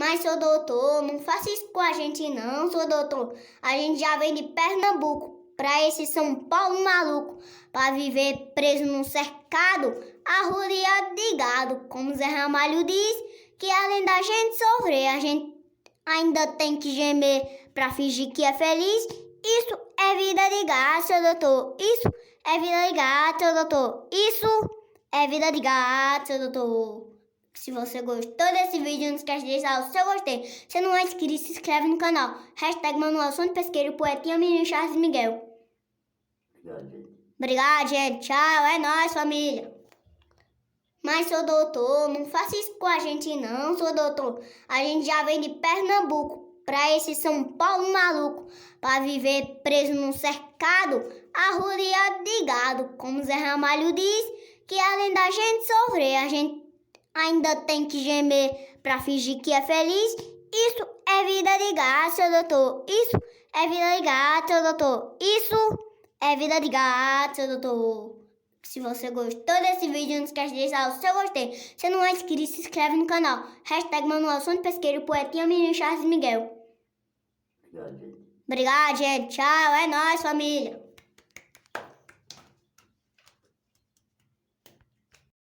Mas, seu doutor, não faça isso com a gente não, seu doutor. A gente já vem de Pernambuco pra esse São Paulo maluco, pra viver preso num cercado, arrodeado de gado. Como Zé Ramalho diz, que além da gente sofrer, a gente ainda tem que gemer pra fingir que é feliz. Isso é vida de gato, seu doutor. Isso é vida de gato, seu doutor. Isso é vida de gato, seu doutor. Se você gostou desse vídeo, não esquece de deixar o seu gostei. Se não é inscrito, se inscreve no canal. Hashtag Manuel Sonho Pesqueiro, Poetinha, Menino Charles Miguel. Obrigado, gente. Tchau. É nóis, família. Mas, seu doutor, não faça isso com a gente não, seu doutor. A gente já vem de Pernambuco pra esse São Paulo maluco, pra viver preso num cercado, arrodeado de gado. Como Zé Ramalho diz, que além da gente sofrer, a gente ainda tem que gemer pra fingir que é feliz. Isso é vida de gato, seu doutor. Isso é vida de gato, seu doutor. Isso é vida de gato, seu doutor. Se você gostou desse vídeo, não esquece de deixar o seu gostei. Se não é inscrito, se inscreve no canal. Hashtag Manuel Sonho Pesqueiro, Poetinha, Menino Charles Miguel. Obrigado, gente. Tchau. É nóis, família.